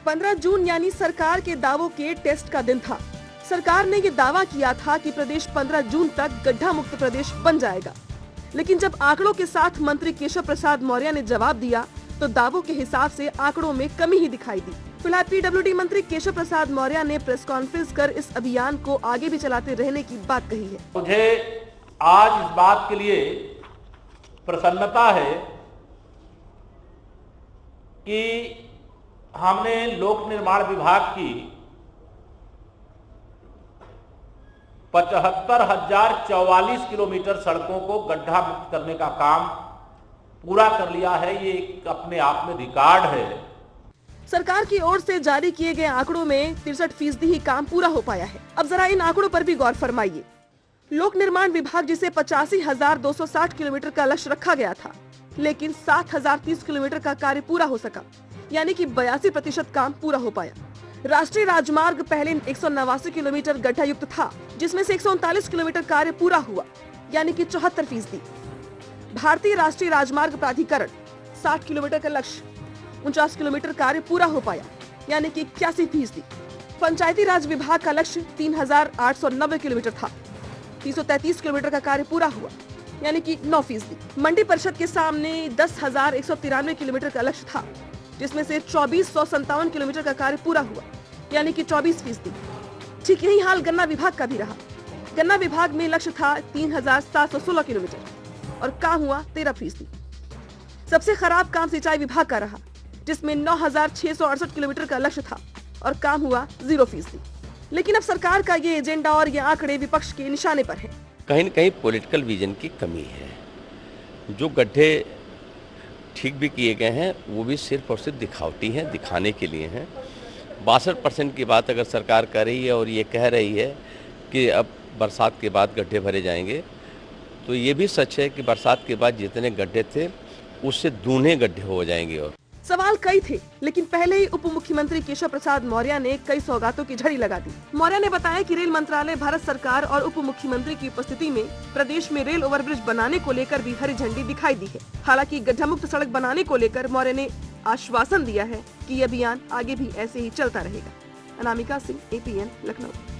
15 जून यानी सरकार के दावों के टेस्ट का दिन था। सरकार ने ये दावा किया था कि प्रदेश 15 जून तक गड्ढा मुक्त प्रदेश बन जाएगा, लेकिन जब आंकड़ों के साथ मंत्री केशव प्रसाद मौर्य ने जवाब दिया तो दावों के हिसाब से आंकड़ों में कमी ही दिखाई दी। फिलहाल पीडब्ल्यूडी मंत्री केशव प्रसाद मौर्य ने प्रेस कॉन्फ्रेंस कर इस अभियान को आगे भी चलाते रहने की बात कही है। मुझे आज इस बात के लिए प्रसन्नता है कि हमने लोक निर्माण विभाग की 75,044 किलोमीटर सड़कों को गड्ढा मुक्त करने का काम पूरा कर लिया है। ये एक अपने आप में रिकॉर्ड है। सरकार की ओर से जारी किए गए आंकड़ों में 63% ही काम पूरा हो पाया है। अब जरा इन आंकड़ों पर भी गौर फरमाइए। लोक निर्माण विभाग जिसे 85,260 किलोमीटर का लक्ष्य रखा गया था, लेकिन 7,030 किलोमीटर का कार्य पूरा हो सका, यानी कि 82% काम पूरा हो पाया। राष्ट्रीय राजमार्ग पहले 189 किलोमीटर गड्ढा युक्त था, जिसमें से 139 किलोमीटर कार्य पूरा हुआ, यानी कि 74%। भारतीय राष्ट्रीय राजमार्ग प्राधिकरण 60 किलोमीटर का लक्ष्य 49 किलोमीटर कार्य पूरा हो पाया, यानी कि 81%। पंचायती राज विभाग का लक्ष्य 3,890 किलोमीटर था, 333 किलोमीटर का कार्य पूरा हुआ, यानी कि 9%। मंडी परिषद के सामने 10,193 किलोमीटर का लक्ष्य था, जिसमें से 2,457 किलोमीटर का कार्य पूरा हुआ, यानी कि 24%। ठीक यही हाल गन्ना विभाग का भी रहा। गन्ना विभाग में लक्ष्य था 3,716 किलोमीटर और काम हुआ 13%। सबसे खराब काम सिंचाई विभाग का रहा, जिसमें 9,668 किलोमीटर का लक्ष्य था और काम हुआ 0%। लेकिन अब सरकार का ये एजेंडा और ये आंकड़े विपक्ष के निशाने पर हैं। कहीं न कहीं पॉलिटिकल विजन की कमी है। जो गड्ढे ठीक भी किए गए हैं वो भी सिर्फ और सिर्फ दिखावटी हैं, दिखाने के लिए हैं। 62% की बात अगर सरकार कर रही है और ये कह रही है कि अब बरसात के बाद गड्ढे भरे जाएंगे, तो ये भी सच है कि बरसात के बाद जितने गड्ढे थे उससे दूने गड्ढे हो जाएंगे। और सवाल कई थे, लेकिन पहले ही उप मुख्यमंत्री केशव प्रसाद मौर्य ने कई सौगातों की झड़ी लगा दी। मौर्य ने बताया कि रेल मंत्रालय भारत सरकार और उप मुख्यमंत्री की उपस्थिति में प्रदेश में रेल ओवरब्रिज बनाने को लेकर भी हरी झंडी दिखाई दी है। हालांकि गड्ढा मुक्त सड़क बनाने को लेकर मौर्य ने आश्वासन दिया है कि ये अभियान आगे भी ऐसे ही चलता रहेगा। अनामिका सिंह, APN, लखनऊ।